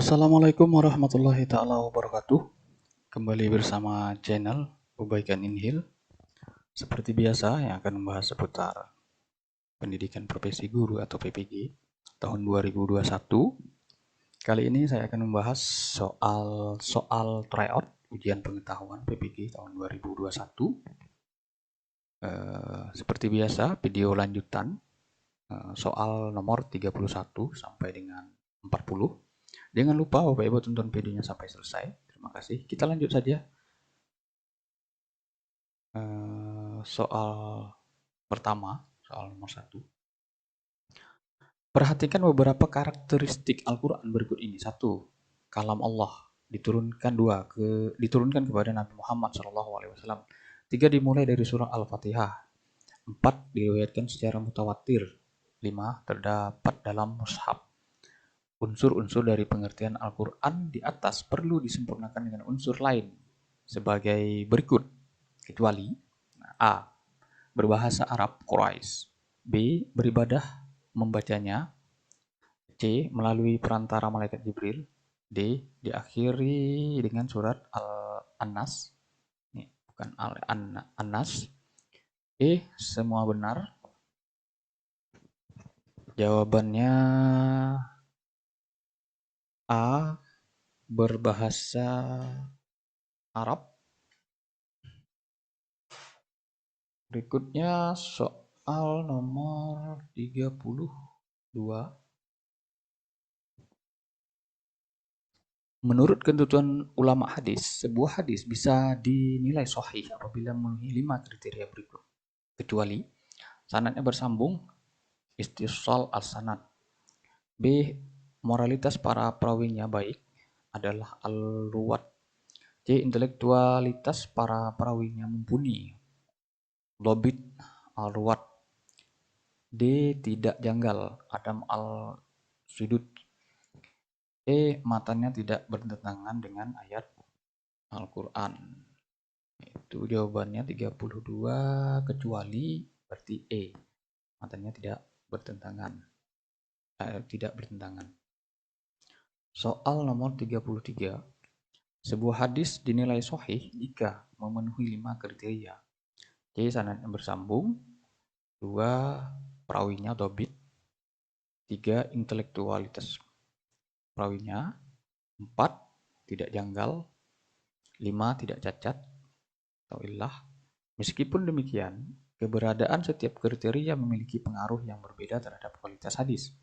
Assalamualaikum warahmatullahi taala wabarakatuh. Kembali bersama channel Kebaikan Inhil. Seperti biasa yang akan membahas seputar pendidikan profesi guru atau PPG tahun 2021. Kali ini saya akan membahas soal tryout ujian pengetahuan PPG tahun 2021. Seperti biasa, video lanjutan soal nomor 31 sampai dengan 40. Jangan lupa Bapak Ibu tonton videonya sampai selesai. Terima kasih. Kita lanjut saja. Soal pertama, soal nomor 1. Perhatikan beberapa karakteristik Al-Quran berikut ini. 1. Kalam Allah diturunkan kepada Nabi Muhammad SAW. 3. Dimulai dari surah Al-Fatihah. 4. Diriwayatkan secara mutawatir. 5. Terdapat dalam mushaf. Unsur-unsur dari pengertian Al-Quran di atas perlu disempurnakan dengan unsur lain sebagai berikut, kecuali A. Berbahasa Arab Quraisy, B. Beribadah membacanya, C. Melalui perantara malaikat Jibril, D. Diakhiri dengan surat Al-Nas, ini bukan Al-Nas, E. Semua benar. Jawabannya A. Berbahasa Arab. Berikutnya soal nomor 32. Menurut ketentuan ulama hadis, sebuah hadis bisa dinilai sahih apabila memenuhi 5 kriteria berikut. Kecuali sanadnya bersambung, istisal al-sanad. B. Moralitas para perawinya baik, adalah al-ruwat. C. Intelektualitas para perawinya mumpuni, lobit al-ruwat. D. Tidak janggal, adam al-sudud. E. Matanya tidak bertentangan dengan ayat Al-Quran. Itu jawabannya 32, kecuali berarti E. Matanya tidak bertentangan. Tidak bertentangan. Soal nomor 33. Sebuah hadis dinilai sahih jika memenuhi 5 kriteria. C. Sanadnya bersambung. 2. Perawinya dobit. 3. Intelektualitas perawinya. 4. Tidak janggal. 5. Tidak cacat atau illah. Meskipun demikian, keberadaan setiap kriteria memiliki pengaruh yang berbeda terhadap kualitas hadis.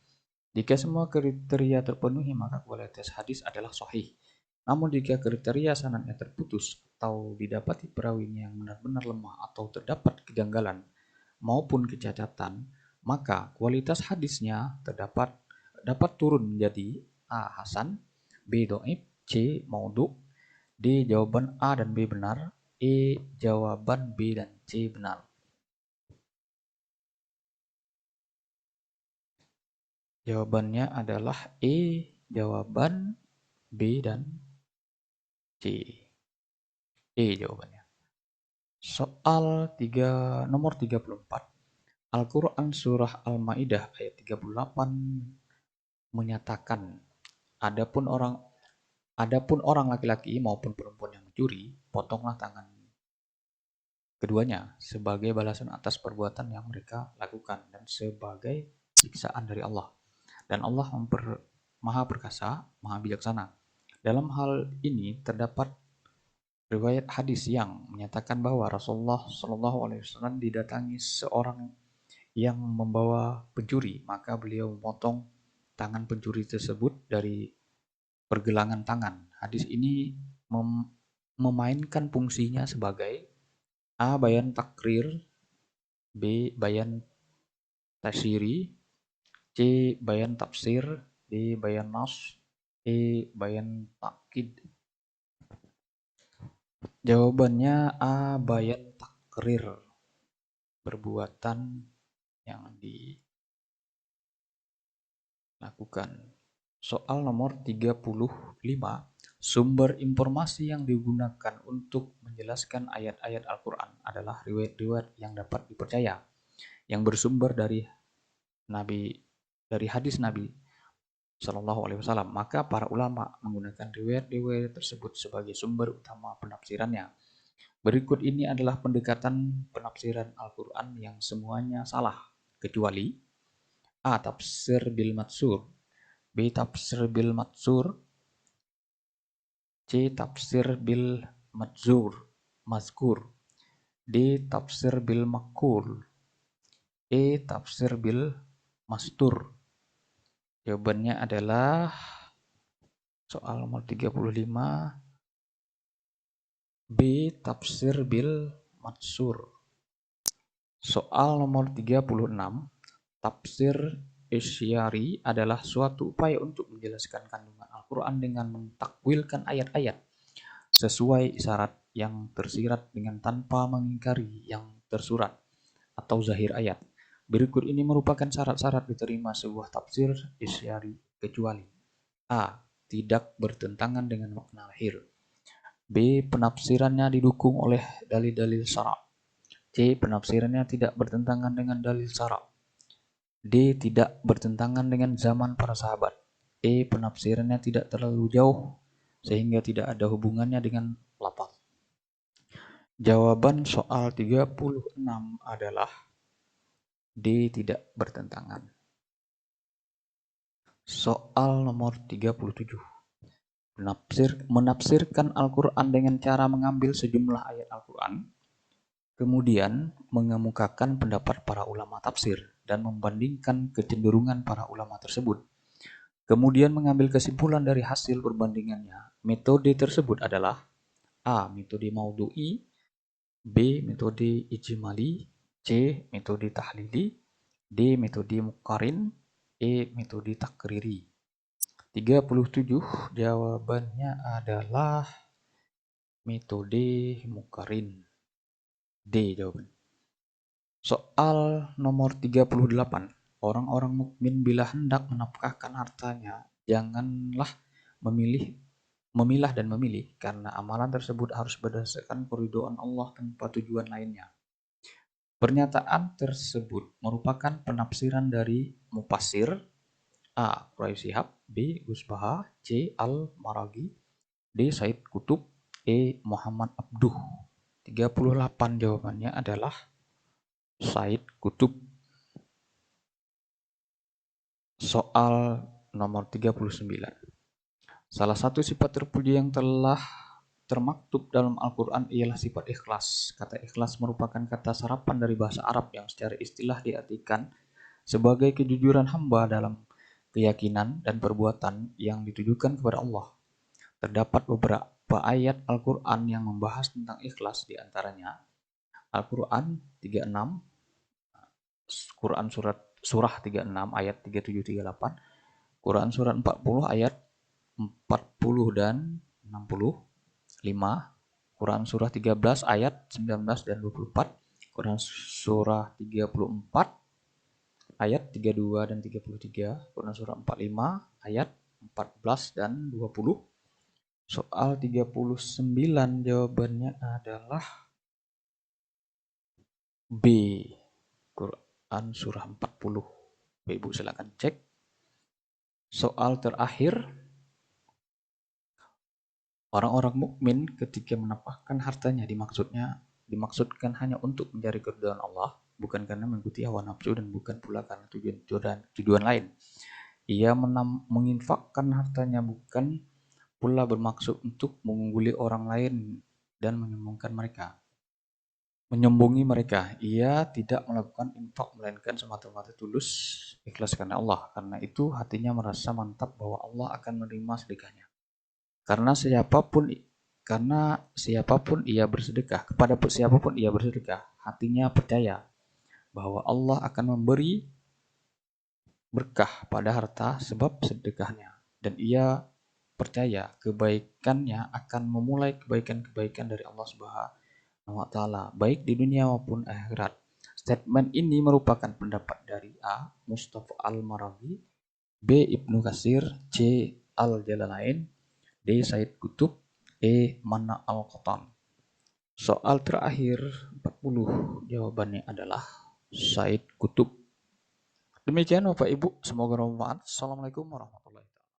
Jika semua kriteria terpenuhi, maka kualitas hadis adalah sahih. Namun jika kriteria sanadnya terputus atau didapati perawinya yang benar-benar lemah atau terdapat kejanggalan maupun kecacatan, maka kualitas hadisnya dapat turun menjadi A. Hasan, B. Dhaif, C. Maudhu, D. Jawaban A dan B benar, E. Jawaban B dan C benar. Jawabannya adalah E. Jawaban B dan C. E jawabannya. Soal nomor 34. Al-Quran Surah Al-Ma'idah ayat 38 menyatakan, Adapun orang laki-laki maupun perempuan yang mencuri, potonglah tangan keduanya sebagai balasan atas perbuatan yang mereka lakukan dan sebagai siksaan dari Allah. Dan Allah Maha Perkasa, Maha Bijaksana. Dalam hal ini terdapat riwayat hadis yang menyatakan bahwa Rasulullah SAW didatangi seorang yang membawa pencuri, maka beliau memotong tangan pencuri tersebut dari pergelangan tangan. Hadis ini memainkan fungsinya sebagai A. Bayan takrir, B. Bayan tasyiri, C. Bayan tafsir, D. Bayan nas, E. Bayan takkid. Jawabannya A. Bayan takrir, perbuatan yang dilakukan. Soal nomor 35. Sumber informasi yang digunakan untuk menjelaskan ayat-ayat Al-Quran adalah riwayat-riwayat yang dapat dipercaya, yang bersumber dari hadis Nabi Sallallahu Alaihi Wasallam. Maka para ulama menggunakan riwayat-riwayat tersebut sebagai sumber utama penafsirannya. Berikut ini adalah pendekatan penafsiran Al-Quran yang semuanya salah, kecuali A. Tafsir bil matsur, B. Tafsir bil matsur, C. Tafsir bil mazkur, D. Tafsir bil makul, E. Tafsir bil mastur. Jawabannya adalah soal nomor 35, B. Tafsir bil matsur. Soal nomor 36, tafsir Isyari adalah suatu upaya untuk menjelaskan kandungan Al-Quran dengan mentakwilkan ayat-ayat sesuai syarat yang tersirat dengan tanpa mengingkari yang tersurat atau zahir ayat. Berikut ini merupakan syarat-syarat diterima sebuah tafsir Isyari, kecuali A. Tidak bertentangan dengan makna lahir, B. Penafsirannya didukung oleh dalil-dalil syara', C. Penafsirannya tidak bertentangan dengan dalil syara', D. Tidak bertentangan dengan zaman para sahabat, E. Penafsirannya tidak terlalu jauh sehingga tidak ada hubungannya dengan lafaz. Jawaban soal 36 adalah D. Tidak bertentangan. Soal nomor 37. Menafsirkan Al-Quran dengan cara mengambil sejumlah ayat Al-Quran, kemudian mengemukakan pendapat para ulama tafsir dan membandingkan kecenderungan para ulama tersebut. Kemudian mengambil kesimpulan dari hasil perbandingannya. Metode tersebut adalah A. Metode maudhu'i, B. Metode ijmali, C. Metode tahlili, D. Metode muqarin, E. Metode takriri. 37 jawabannya adalah metode muqarin. D jawaban. Soal nomor 38. Orang-orang mukmin bila hendak menafkahkan hartanya, janganlah memilah dan memilih, karena amalan tersebut harus berdasarkan keridhaan Allah tanpa tujuan lainnya. Pernyataan tersebut merupakan penafsiran dari mufassir A. Quraish Shihab, B. Gus Baha, C. Al-Maraghi, D. Said Kutub, E. Muhammad Abduh. 38 jawabannya adalah Said Kutub. Soal nomor 39. Salah satu sifat terpuji yang telah termaktub dalam Al-Quran ialah sifat ikhlas. Kata ikhlas merupakan kata serapan dari bahasa Arab yang secara istilah diartikan sebagai kejujuran hamba dalam keyakinan dan perbuatan yang ditujukan kepada Allah. Terdapat beberapa ayat Al-Quran yang membahas tentang ikhlas, diantaranya Al-Quran 36, Quran surah 36 ayat 37-38, Quran surat 40 ayat 40 dan 65, Quran surah 13 ayat 19 dan 24, Quran surah 34 ayat 32 dan 33, Quran surah 45 ayat 14 dan 20. Soal 39 jawabannya adalah B. Quran surah 40. Ibu silakan cek. Soal terakhir. Orang-orang mukmin ketika menafkahkan hartanya dimaksudkan hanya untuk mencari keridhaan Allah, bukan karena mengikuti hawa nafsu dan bukan pula karena tujuan lain. Ia menginfakkan hartanya bukan pula bermaksud untuk mengungguli orang lain dan menyombongi mereka. Ia tidak melakukan infak melainkan semata-mata tulus ikhlas karena Allah. Karena itu hatinya merasa mantap bahwa Allah akan menerima sedekahnya. Karena siapapun ia bersedekah, kepada siapapun ia bersedekah, hatinya percaya bahwa Allah akan memberi berkah pada harta sebab sedekahnya, dan ia percaya kebaikannya akan memulai kebaikan-kebaikan dari Allah Subhanahu wa taala, baik di dunia maupun akhirat. Statement ini merupakan pendapat dari A. Mustafa Al-Maraghi, B. Ibnu Katsir, C. Al-Jalalain, D. Said Kutub, E. Manna Al-Qattan. Soal terakhir 40 jawabannya adalah Said Kutub. Demikian Bapak Ibu, semoga bermanfaat. Assalamualaikum warahmatullahi wabarakatuh.